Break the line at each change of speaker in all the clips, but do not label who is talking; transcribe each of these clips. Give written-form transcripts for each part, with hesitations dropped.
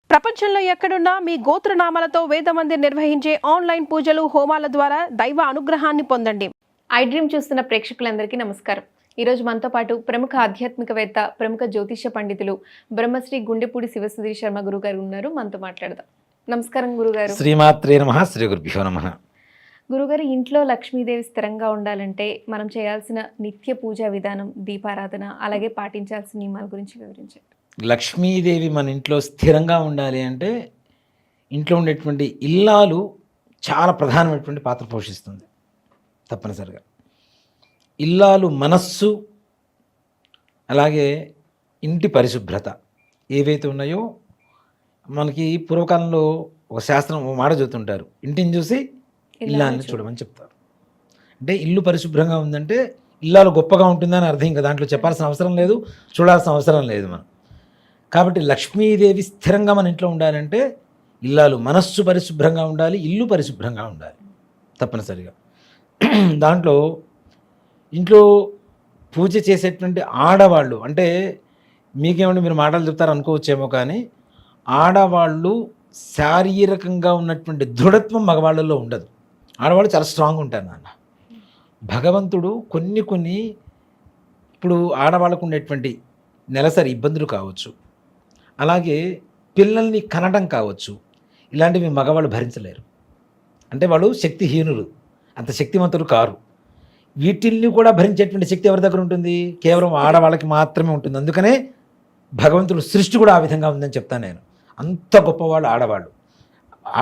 ప్రపంచంలో ఎక్కడున్నా మీ గోత్రనామాలతో వేదమందిర్ నిర్వహించే ఆన్లైన్ పూజలు హోమాల ద్వారా దైవ అనుగ్రహాన్ని పొందండి.
ఐ డ్రీమ్ చూస్తున్న ప్రేక్షకులందరికీ నమస్కారం. ఈరోజు మనతో పాటు ప్రముఖ ఆధ్యాత్మికవేత్త, ప్రముఖ జ్యోతిష పండితులు బ్రహ్మశ్రీ గుండెపూడి శివసుధీర్ శర్మ గురుగారు ఉన్నారు. మనతో మాట్లాడదాం. నమస్కారం గురుగారు.
శ్రీమాత్రే నమః. శ్రీ గురుభ్యో నమః.
గురుగారు, ఇంట్లో లక్ష్మీదేవి స్థిరంగా ఉండాలంటే మనం చేయాల్సిన నిత్య పూజా విధానం, దీపారాధన, అలాగే పాటించాల్సిన నియమాల గురించి వివరించండి.
లక్ష్మీదేవి మన ఇంట్లో స్థిరంగా ఉండాలి అంటే ఇంట్లో ఉండేటువంటి ఇల్లాలు చాలా ప్రధానమైనటువంటి పాత్ర పోషిస్తుంది. తప్పనిసరిగా ఇల్లాలు మనస్సు, అలాగే ఇంటి పరిశుభ్రత ఏవైతే ఉన్నాయో, మనకి పూర్వకాలంలో ఒక శాస్త్రం ఒక మాట చెబుతుంటారు, ఇంటిని చూసి ఇల్లాలని చూడమని చెప్తారు. అంటే ఇల్లు పరిశుభ్రంగా ఉందంటే ఇల్లాలు గొప్పగా ఉంటుందని అర్థం. ఇంకా దాంట్లో చెప్పాల్సిన అవసరం లేదు, చూడాల్సిన అవసరం లేదు మనం. కాబట్టి లక్ష్మీదేవి స్థిరంగా మన ఇంట్లో ఉండాలంటే ఇల్లాలు మనస్సు పరిశుభ్రంగా ఉండాలి, ఇల్లు పరిశుభ్రంగా ఉండాలి తప్పనిసరిగా. దాంట్లో ఇంట్లో పూజ చేసేటువంటి ఆడవాళ్ళు, అంటే మీకేమంటే మీరు మాటలు చెప్తారు అనుకోవచ్చేమో, కానీ ఆడవాళ్ళు శారీరకంగా ఉన్నటువంటి దృఢత్వం మగవాళ్ళలో ఉండదు. ఆడవాళ్ళు చాలా స్ట్రాంగ్ ఉంటారు నాన్న. భగవంతుడు కొన్ని ఇప్పుడు ఆడవాళ్ళకు ఉండేటువంటి నెలసరి ఇబ్బందులు కావచ్చు, అలాగే పిల్లల్ని కనడం కావచ్చు, ఇలాంటివి మగవాళ్ళు భరించలేరు. అంటే వాళ్ళు శక్తిహీనులు, అంత శక్తివంతులు కారు. వీటిల్ని కూడా భరించేటువంటి శక్తి ఎవరి దగ్గర ఉంటుంది? కేవలం ఆడవాళ్ళకి మాత్రమే ఉంటుంది. అందుకనే భగవంతుడు సృష్టి కూడా ఆ విధంగా ఉందని చెప్తాను నేను. అంత గొప్పవాళ్ళు ఆడవాళ్ళు.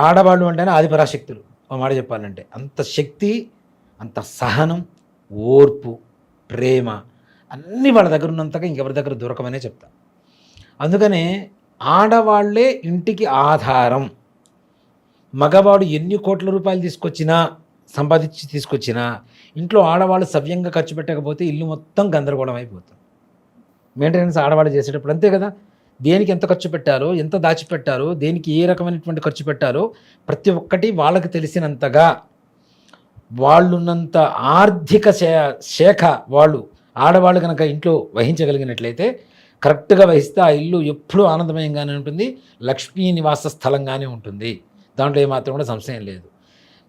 ఆడవాళ్ళు అంటేనే ఆదిపరాశక్తులు. ఒక మాట చెప్పాలంటే అంత శక్తి, అంత సహనం, ఓర్పు, ప్రేమ అన్నీ వాళ్ళ దగ్గర ఉన్నంతగా ఇంకెవరి దగ్గర దొరకమనే చెప్తా. అందుకనే ఆడవాళ్లే ఇంటికి ఆధారం. మగవాడు ఎన్ని కోట్ల రూపాయలు సంపాదించి తీసుకొచ్చినా ఇంట్లో ఆడవాళ్ళు సవ్యంగా ఖర్చు పెట్టకపోతే ఇల్లు మొత్తం గందరగోళం అయిపోతుంది. మెయింటెనెన్స్ ఆడవాళ్ళు చేసేటప్పుడు అంతే కదా. దేనికి ఎంత ఖర్చు పెట్టాలో, ఎంత దాచిపెట్టాలో, దేనికి ఏ రకమైనటువంటి ఖర్చు పెట్టాలో ప్రతి ఒక్కటి వాళ్ళకి తెలిసినంతగా, వాళ్ళున్నంత ఆర్థిక శాఖ వాళ్ళు ఆడవాళ్ళు కనుక ఇంట్లో వహించగలిగినట్లయితే, కరెక్ట్గా వహిస్తే ఆ ఇల్లు ఎప్పుడూ ఆనందమయంగానే ఉంటుంది, లక్ష్మీ నివాస స్థలంగానే ఉంటుంది. దాంట్లో ఏమాత్రం కూడా సంశయం లేదు.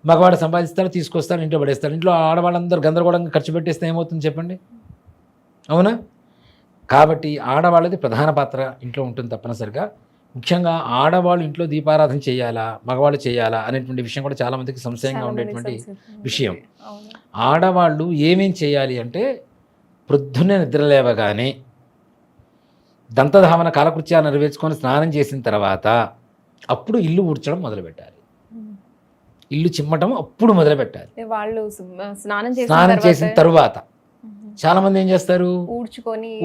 మగవాడు సంపాదిస్తాడు, తీసుకొస్తాడు, ఇంట్లో పడేస్తాడు. ఇంట్లో ఆడవాళ్ళందరూ గందరగోళంగా ఖర్చు పెట్టేస్తే ఏమవుతుంది చెప్పండి? అవునా? కాబట్టి ఆడవాళ్ళది ప్రధాన పాత్ర ఇంట్లో ఉంటుంది తప్పనిసరిగా. ముఖ్యంగా ఆడవాళ్ళు ఇంట్లో దీపారాధన చేయాలా, మగవాళ్ళు చేయాలా అనేటువంటి విషయం కూడా చాలామందికి సంశయంగా ఉండేటువంటి విషయం. ఆడవాళ్ళు ఏమేం చేయాలి అంటే, ప్రొద్దున్నే నిద్రలేవగానే దంతధావన కాలకృత్యాలు నెరవేర్చుకొని స్నానం చేసిన తర్వాత అప్పుడు ఇల్లు ఊడ్చడం మొదలుపెట్టాలి. ఇల్లు చిమ్మటం అప్పుడు మొదలుపెట్టాలి.
వాళ్ళు స్నానం
చేసిన తర్వాత చాలామంది ఏం చేస్తారు,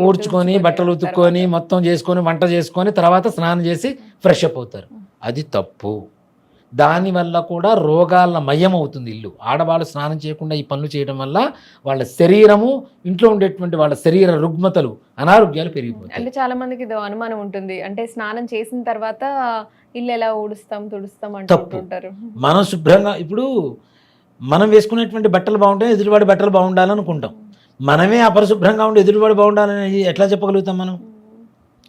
ఊడ్చుకొని బట్టలు ఉతుక్కొని మొత్తం చేసుకొని వంట చేసుకొని తర్వాత స్నానం చేసి ఫ్రెష్ అప్ అవుతారు. అది తప్పు. దానివల్ల కూడా రోగాల మయం అవుతుంది ఇల్లు. ఆడవాళ్ళు స్నానం చేయకుండా ఈ పనులు చేయడం వల్ల వాళ్ళ శరీరము, ఇంట్లో ఉండేటువంటి వాళ్ళ శరీర రుగ్మతలు, అనారోగ్యాలు పెరిగిపోతాయి.
అంటే చాలా మందికి ఇది అనుమానం ఉంటుంది, అంటే స్నానం చేసిన తర్వాత ఇల్లు ఎలా ఊడుస్తాం తుడుస్తాం అంటుంటారు.
మనం శుభ్రంగా, ఇప్పుడు మనం వేసుకునేటువంటి బట్టలు బాగుంటే ఎదుటివాడి బట్టలు బాగుండాలనుకుంటాం. మనమే అపరిశుభ్రంగా ఉండి ఎదుటివాడు బాగుండాలని ఎట్లా చెప్పగలుగుతాం మనం?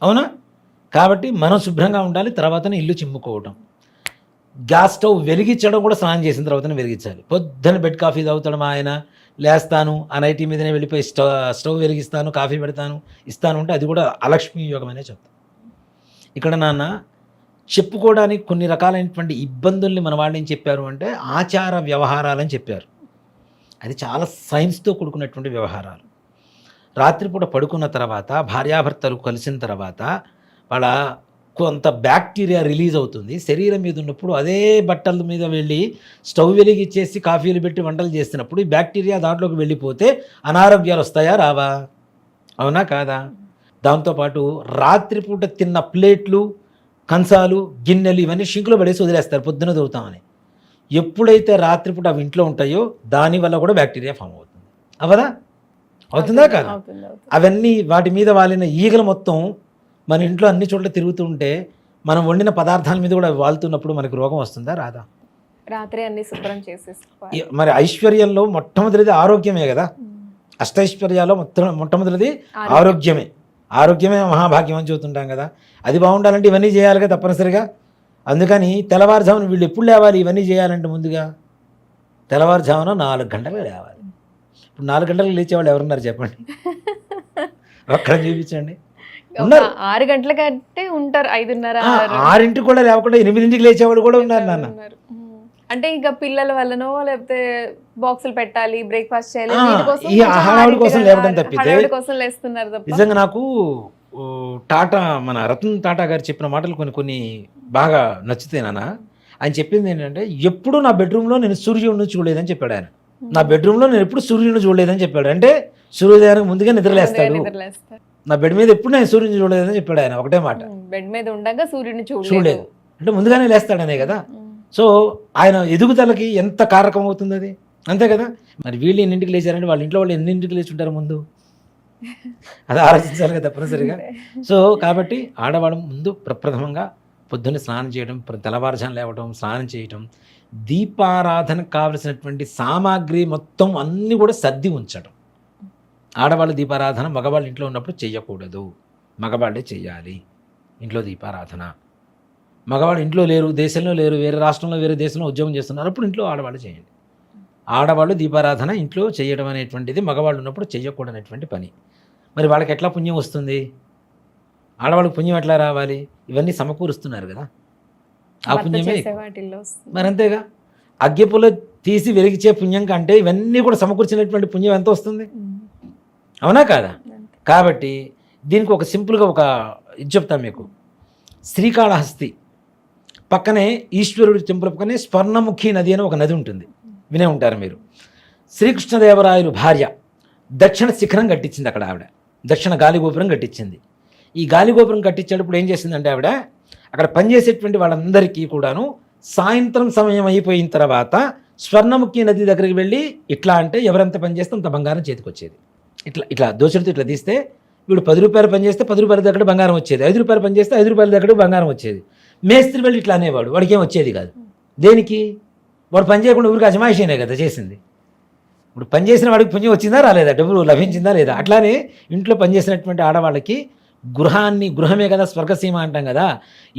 అవునా? కాబట్టి మనం శుభ్రంగా ఉండాలి. తర్వాతనే ఇల్లు చిమ్ముకోవటం. గ్యాస్ స్టవ్ వెలిగించడం కూడా స్నానం చేసిన తర్వాతనే వెలిగించాలి. పొద్దున్న బెడ్ కాఫీ తాగుతాడు మా ఆయన, లేస్తాను ఆ నైటీ మీదనే వెళ్ళిపోయి స్టవ్ వెలిగిస్తాను, కాఫీ పెడతాను, ఇస్తాను అంటే అది కూడా అలక్ష్మీ యోగమనే చెప్తాను. ఇక్కడ నాన్న చెప్పుకోవడానికి కొన్ని రకాలైనటువంటి ఇబ్బందుల్ని మన వాళ్ళు ఏం చెప్పారు అంటే ఆచార వ్యవహారాలని చెప్పారు. అది చాలా సైన్స్తో కూడుకున్నటువంటి వ్యవహారాలు. రాత్రిపూట పడుకున్న తర్వాత భార్యాభర్తలు కలిసిన తర్వాత వాళ్ళ కొంత బ్యాక్టీరియా రిలీజ్ అవుతుంది శరీరం మీద ఉన్నప్పుడు. అదే బట్టల మీద వెళ్ళి స్టవ్ వెలిగిచ్చేసి కాఫీలు పెట్టి వంటలు చేస్తున్నప్పుడు ఈ బ్యాక్టీరియా దాంట్లోకి వెళ్ళిపోతే అనారోగ్యాలు వస్తాయా రావా? అవునా కాదా? దాంతోపాటు రాత్రిపూట తిన్న ప్లేట్లు, కంచాలు, గిన్నెలు ఇవన్నీ షింకులో పడేసి వదిలేస్తారు పొద్దున దొవుతామని. ఎప్పుడైతే రాత్రిపూట అవి ఇంట్లో ఉంటాయో దానివల్ల కూడా బ్యాక్టీరియా ఫామ్ అవుతుంది. అవదా? అవుతుందా కాదా? అవన్నీ వాటి మీద వాలిన ఈగలు మొత్తం మన ఇంట్లో అన్ని చోట్ల తిరుగుతూ ఉంటే మనం వండిన పదార్థాల మీద కూడా వాళ్తున్నప్పుడు మనకు రోగం వస్తుందా రాదా?
రాత్రి అన్ని శుభ్రం చేసేసుకోవాలి.
మరి ఐశ్వర్యంలో మొట్టమొదటిది ఆరోగ్యమే కదా. అష్టైశ్వర్యాల్లో మొట్టమొదటిది ఆరోగ్యమే. ఆరోగ్యమే మహాభాగ్యం అని చెబుతుంటాం కదా, అది బాగుండాలంటే ఇవన్నీ చేయాలి కదా తప్పనిసరిగా. అందుకని తెల్లవారుజామున వీళ్ళు ఎప్పుడు లేవాలి ఇవన్నీ చేయాలంటే ముందుగా తెల్లవారుజామున 4 గంటలకు లేవాలి. ఇప్పుడు 4 గంటలకు లేచేవాళ్ళు ఎవరున్నారు చెప్పండి, ఒక్కడిని చూపించండి. ఉన్నారు.
6 గంటల కంటే ఉంటారు, 5:30
6ంటికి కూడా లేకుండా 8ంటికి లేచేవాళ్ళు కూడా ఉన్నారు నాన్న.
అంటే ఇక పిల్లల వల్లనో లేకపోతే బాక్సులు పెట్టాలి, బ్రేక్ఫాస్ట్ చేయాలి,
ఈ హడావుడి కోసం లేవడం తప్పితే
కోసం లేస్తున్నారు తప్ప.
నిజంగా నాకు టాటా మన రతన్ టాటా గారు చెప్పిన మాటలు కొన్ని బాగా నచ్చుతాయి నాన్న. ఆయన చెప్పింది ఏంటంటే ఎప్పుడు నా బెడ్రూమ్లో నేను సూర్యుడిని చూడలేదని చెప్పాడు ఆయన. నా బెడ్రూమ్లో నేను ఎప్పుడు సూర్యుడిని చూడలేదని చెప్పాడు. అంటే సూర్యోదయానికి ముందుగా నిద్రలేస్తాడు. నా బెడ్ మీద ఎప్పుడు నేను సూర్యుని చూడలేదని చెప్పాడు ఆయన. ఒకటే మాట,
బెడ్ మీద ఉండగా సూర్యుడిని
చూడలేదు అంటే ముందుగానే లేస్తాడనే కదా. సో ఆయన ఎదుగుదలకి ఎంత కారకం అవుతుంది అది, అంతే కదా. మరి వీళ్ళు ఎన్నింటికి లేచారంటే వాళ్ళ ఇంట్లో వాళ్ళు ఎన్నింటికి లేచి ఉంటారు ముందు, అది ఆలోచించాలి కదా తప్పనిసరిగా. సో కాబట్టి ఆడవాళ్ళం ముందు ప్రప్రథమంగా పొద్దున్నే స్నానం చేయడం, తెల్లవారుజామున లేవడం, స్నానం చేయటం, దీపారాధనకు కావలసినటువంటి సామాగ్రి మొత్తం అన్నీ కూడా సర్ది ఉంచడం. ఆడవాళ్ళు దీపారాధన మగవాళ్ళు ఇంట్లో ఉన్నప్పుడు చేయకూడదు, మగవాళ్ళే చెయ్యాలి ఇంట్లో దీపారాధన. మగవాళ్ళు ఇంట్లో లేరు, దేశంలో లేరు, వేరే రాష్ట్రంలో వేరే దేశంలో ఉద్యోగం చేస్తున్నారు, అప్పుడు ఇంట్లో ఆడవాళ్ళు చేయండి. ఆడవాళ్ళు దీపారాధన ఇంట్లో చేయడం అనేటువంటిది మగవాళ్ళు ఉన్నప్పుడు చేయకూడనటువంటి పని. మరి వాళ్ళకి ఎట్లా పుణ్యం వస్తుంది, ఆడవాళ్ళకి పుణ్యం ఎట్లా రావాలి? ఇవన్నీ సమకూరుస్తున్నారు కదా, ఆ పుణ్యమే. మరి అంతేగా, అగ్గిపుల్ల తీసి వెలిగించే పుణ్యం కంటే ఇవన్నీ కూడా సమకూర్చినటువంటి పుణ్యం ఎంత వస్తుంది, అవునా కాదా? కాబట్టి దీనికి ఒక సింపుల్గా ఒక ఇది చెప్తాను మీకు. శ్రీకాళహస్తి పక్కనే ఈశ్వరుడి టెంపుల్ పక్కనే స్వర్ణముఖి నది అని ఒక నది ఉంటుంది, వినే ఉంటారు మీరు. శ్రీకృష్ణదేవరాయలు భార్య దక్షిణ శిఖరం కట్టించింది అక్కడ. ఆవిడ దక్షిణ గాలిగోపురం కట్టించింది. ఈ గాలిగోపురం కట్టించేటప్పుడు ఏం చేసిందంటే ఆవిడ అక్కడ పనిచేసేటువంటి వాళ్ళందరికీ కూడాను సాయంత్రం సమయం అయిపోయిన తర్వాత స్వర్ణముఖి నది దగ్గరికి వెళ్ళి ఇట్లా అంటే ఎవరెంత పని చేస్తే అంత బంగారం చేతికి వచ్చేది. ఇట్లా ఇట్లా దోషుడితో ఇట్లా తీస్తే వీడు 10 రూపాయలు పని చేస్తే 10 రూపాయల దగ్గర బంగారం వచ్చేది, 5 రూపాయలు పని చేస్తే 5 రూపాయల దగ్గర బంగారం వచ్చేది. మేస్త్రి వెళ్ళి ఇట్లా అనేవాడు, వాడికి ఏం వచ్చేది కాదు. దేనికి? వాడు పని చేయకుండా ఊరికి అజమాయిషీనే కదా చేసింది. ఇప్పుడు పని చేసిన వాడికి పుణ్యం వచ్చిందా రాలేదా, డబ్బులు లభించిందా లేదా? అట్లానే ఇంట్లో పనిచేసినటువంటి ఆడవాళ్ళకి గృహమే కదా స్వర్గసీమ అంటాం కదా,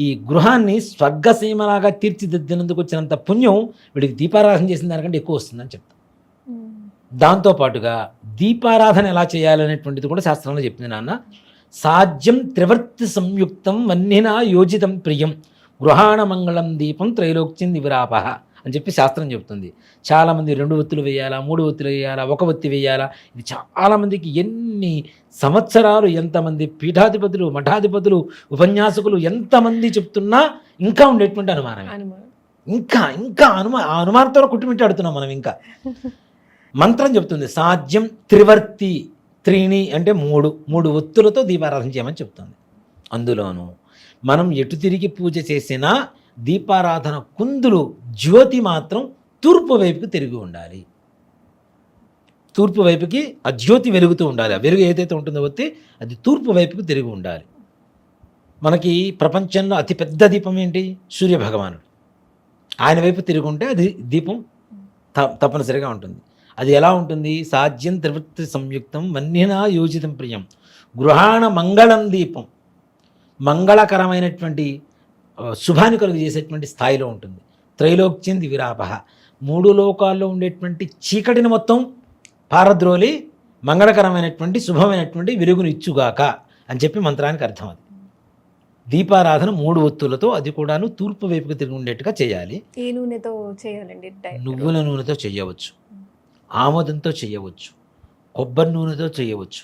ఈ గృహాన్ని స్వర్గసీమలాగా తీర్చిదిద్దినందుకు వచ్చినంత పుణ్యం వీడికి దీపారాధన చేసిన దానికంటే ఎక్కువ వస్తుందని చెప్తాం. దాంతోపాటుగా దీపారాధన ఎలా చేయాలనేటువంటిది కూడా శాస్త్రంలో చెప్పింది నాన్న. సాధ్యం త్రివర్తి సంయుక్తం వన్నినా యోజితం ప్రియం గృహాణ మంగళం దీపం త్రైలోక్యం విరాపహ అని చెప్పి శాస్త్రం చెప్తుంది. చాలామంది 2 ఒత్తులు వేయాలా, 3 ఒత్తులు వేయాలా, 1 ఒత్తి వేయాలా, ఇది చాలామందికి ఎన్ని సంవత్సరాలు, ఎంతమంది పీఠాధిపతులు, మఠాధిపతులు, ఉపన్యాసకులు ఎంతమంది చెప్తున్నా ఇంకా ఉండేటువంటి అనుమానమే. ఇంకా ఇంకా అనుమానంతో కుట్టుమిట్టాడుతున్నాం మనం. ఇంకా మంత్రం చెప్తుంది సాధ్యం త్రివర్తి, త్రీణి అంటే 3 ఒత్తులతో దీపారాధన చేయమని చెప్తుంది. అందులోనూ మనం ఎటు తిరిగి పూజ చేసినా దీపారాధన కుందులు జ్యోతి మాత్రం తూర్పు వైపుకి తిరిగి ఉండాలి. తూర్పు వైపుకి ఆ జ్యోతి వెలుగుతూ ఉండాలి. ఆ వెలుగు ఏదైతే ఉంటుందో ఒత్తి అది తూర్పు వైపుకి తిరిగి ఉండాలి. మనకి ప్రపంచంలో అతిపెద్ద దీపం ఏంటి? సూర్యభగవానుడు. ఆయన వైపు తిరిగి ఉంటే అది దీపం తప్పనిసరిగా ఉంటుంది. అది ఎలా ఉంటుంది? సాధ్యం త్రివృత్తి సంయుక్తం వన్నినా యోజితం ప్రియం గృహాణ మంగళం దీపం. మంగళకరమైనటువంటి శుభాన్ని కలుగు చేసేటువంటి స్థాయిలో ఉంటుంది. త్రైలోక్యం విరాపహ 3 లోకాల్లో ఉండేటువంటి చీకటిని మొత్తం పారద్రోలి మంగళకరమైనటువంటి శుభమైనటువంటి వెలుగును ఇచ్చుగాక అని చెప్పి మంత్రానికి అర్థం. అది దీపారాధన 3 ఒత్తులతో, అది కూడాను తూర్పు వైపుకి తిరిగి ఉండేట్టుగా చేయాలి.
ఏ నూనెతో చేయాలండి?
నువ్వుల నూనెతో చేయవచ్చు, ఆముదంతో చేయవచ్చు, కొబ్బరి నూనెతో చేయవచ్చు,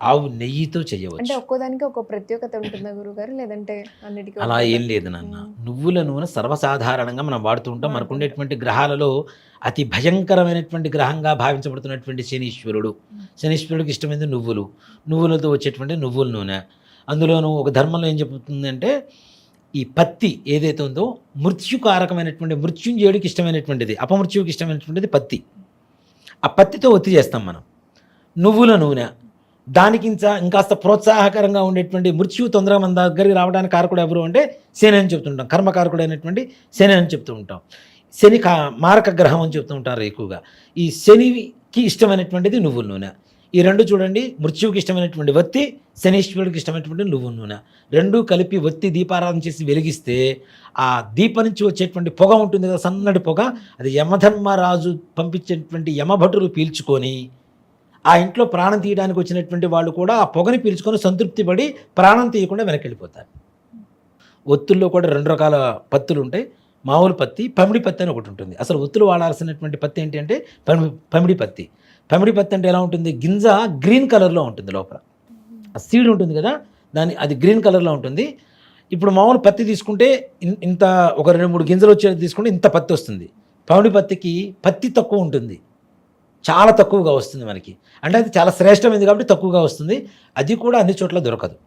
ఆవు నెయ్యితో చేయవచ్చు.
అంటే ఒక్కోదానికి ఒక ప్రత్యేకత ఉంటుందా గురుగారు, లేదంటే అన్నిటికీ
అలా ఏం లేదు నాన్న. నువ్వుల నూనె సర్వసాధారణంగా మనం వాడుతూ ఉంటాం. మనకు ఉండేటువంటి గ్రహాలలో అతి భయంకరమైనటువంటి గ్రహంగా భావించబడుతున్నటువంటి శనీశ్వరుడికి ఇష్టమైనది నువ్వులతో వచ్చేటువంటి నువ్వుల నూనె. అందులోనూ ఒక ధర్మంలో ఏం చెబుతుందంటే ఈ పత్తి ఏదైతే ఉందో మృత్యుకారకమైనటువంటి, మృత్యుంజయుడికి ఇష్టమైనటువంటిది, అపమృత్యువుకి ఇష్టమైనటువంటిది పత్తి. ఆ పత్తితో ఒత్తి చేస్తాం మనం. నువ్వుల నూనె దానికి ఇంకాస్త ప్రోత్సాహకరంగా ఉండేటువంటి, మృత్యు తొందరగా మన దగ్గరికి రావడానికి కారకుడు ఎవరు అంటే శని అని చెప్తుంటాం. కర్మకారకుడు అయినటువంటి శని అని చెప్తూ ఉంటాం. శని మారక గ్రహం అని చెప్తూ ఉంటారు ఎక్కువగా. ఈ శనికి ఇష్టమైనటువంటిది నువ్వుల నూనె. ఈ రెండు చూడండి, మృత్యువుకి ఇష్టమైనటువంటి వత్తి, శనీశ్వరుడికి ఇష్టమైనటువంటి నువ్వు నూనె, రెండూ కలిపి వత్తి దీపారాధన చేసి వెలిగిస్తే ఆ దీపం నుంచి వచ్చేటువంటి పొగ ఉంటుంది కదా, సన్నటి పొగ, అది యమధర్మరాజు పంపించేటువంటి యమభటులు పీల్చుకొని ఆ ఇంట్లో ప్రాణం తీయడానికి వచ్చినటువంటి వాళ్ళు కూడా ఆ పొగని పీల్చుకొని సంతృప్తి పడి ప్రాణం తీయకుండా వెనక్కి వెళ్ళిపోతారు. ఒత్తుల్లో కూడా 2 రకాల పత్తులు ఉంటాయి. మామూలు పత్తి, పమిడి పత్తి అని ఒకటి ఉంటుంది. అసలు ఒత్తులు వాడాల్సినటువంటి పత్తి ఏంటి అంటే పమిడి పత్తి. పమిడి పత్తి అంటే ఎలా ఉంటుంది, గింజ గ్రీన్ కలర్లో ఉంటుంది, లోపల ఆ సీడ్ ఉంటుంది కదా, అది గ్రీన్ కలర్లో ఉంటుంది. ఇప్పుడు మామూలు పత్తి తీసుకుంటే ఇంత ఒక 2-3 గింజలు వచ్చేది తీసుకుంటే ఇంత పత్తి వస్తుంది. పమిడి పత్తికి పత్తి తక్కువ ఉంటుంది, చాలా తక్కువగా వస్తుంది మనకి. అంటే అది చాలా శ్రేష్టమైనది కాబట్టి తక్కువగా వస్తుంది. అది కూడా అన్ని చోట్ల దొరకదు,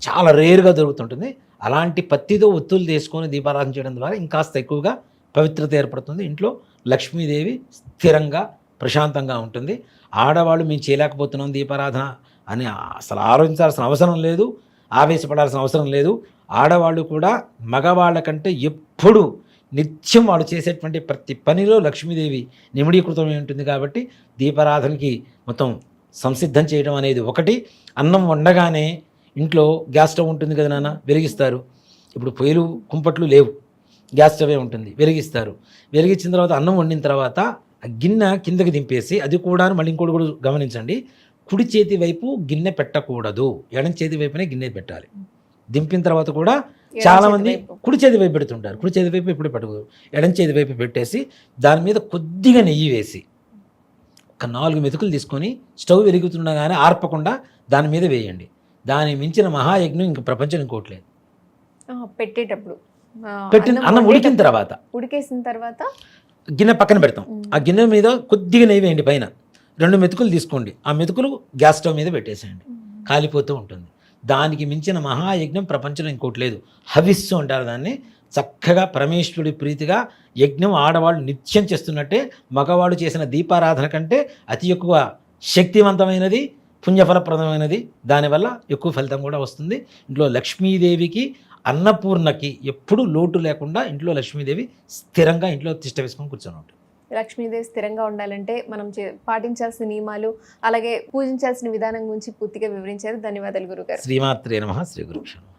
చాలా రేరుగా దొరుకుతుంటుంది. అలాంటి పత్తితో ఒత్తులు తీసుకొని దీపారాధన చేయడం ద్వారా ఇంకాస్త ఎక్కువగా పవిత్రత ఏర్పడుతుంది. ఇంట్లో లక్ష్మీదేవి స్థిరంగా ప్రశాంతంగా ఉంటుంది. ఆడవాళ్ళు మేము చేయలేకపోతున్నాం దీపారాధన అని అసలు ఆలోచించాల్సిన అవసరం లేదు, ఆవేశపడాల్సిన అవసరం లేదు. ఆడవాళ్ళు కూడా మగవాళ్ళ కంటే ఎప్పుడు నిత్యం వాళ్ళు చేసేటువంటి ప్రతి పనిలో లక్ష్మీదేవి నిమిడీకృతమై ఉంటుంది. కాబట్టి దీపారాధనకి మొత్తం సంసిద్ధం చేయడం అనేది ఒకటి. అన్నం వండగానే ఇంట్లో గ్యాస్ స్టవ్ ఉంటుంది కదా నాన్న, వెలిగిస్తారు. ఇప్పుడు పొయ్యిలు కుంపట్లు లేవు, గ్యాస్ స్టవే ఉంటుంది, వెలిగిస్తారు. వెలిగించిన తర్వాత అన్నం వండిన తర్వాత ఆ గిన్నె కిందకి దింపేసి, అది కూడా మళ్ళీ ఇంకోటి కూడా గమనించండి, కుడి చేతి వైపు గిన్నె పెట్టకూడదు, ఎడం చేతి వైపునే గిన్నె పెట్టాలి. దింపిన తర్వాత కూడా చాలామంది కుడి చేతి వైపు పెడుతుంటారు. కుడి చేతి వైపు ఎప్పుడు పెట్టకూడదు, ఎడం చేతి వైపు పెట్టేసి దాని మీద కొద్దిగా నెయ్యి వేసి ఒక 4 మెతుకులు తీసుకొని స్టవ్ వెలుగుతుండగానే ఆర్పకుండా దాని మీద వేయండి. దాని మించిన మహాయజ్ఞం ఇంక ప్రపంచం ఇంకోటి లేదు.
పెట్టేటప్పుడు
అన్నం ఉడికిన తర్వాత,
ఉడికేసిన తర్వాత
గిన్నె పక్కన పెడతాం. ఆ గిన్నె మీద కొద్దిగా నెయ్యి వేయండి, పైన 2 మెతుకులు తీసుకోండి, ఆ మెతుకులు గ్యాస్ స్టవ్ మీద పెట్టేసేయండి, కాలిపోతూ ఉంటుంది. దానికి మించిన మహాయజ్ఞం ప్రపంచంలో ఇంకోటి లేదు. హవిస్సు అంటారు దాన్ని. చక్కగా పరమేశ్వరుడి ప్రీతిగా యజ్ఞం ఆడవాళ్ళు నిత్యం చేస్తున్నట్టే మగవాళ్ళు చేసిన దీపారాధన కంటే అతి ఎక్కువ శక్తివంతమైనది, పుణ్యఫలప్రదమైనది. దానివల్ల ఎక్కువ ఫలితం కూడా వస్తుంది. ఇంట్లో లక్ష్మీదేవికి, అన్నపూర్ణకి ఎప్పుడూ లోటు లేకుండా ఇంట్లో లక్ష్మీదేవి స్థిరంగా ఇంట్లో తిష్ట వేసుకొని కూర్చొని ఉంటుంది.
లక్ష్మీదేవి స్థిరంగా ఉండాలంటే మనం పాటించాల్సిన నియమాలు, అలాగే పూజించాల్సిన విధానం గురించి పూర్తిగా వివరించారు. ధన్యవాదాలు గురుగారు.
శ్రీమాత్రే నమః. శ్రీ గురుభ్యో నమః.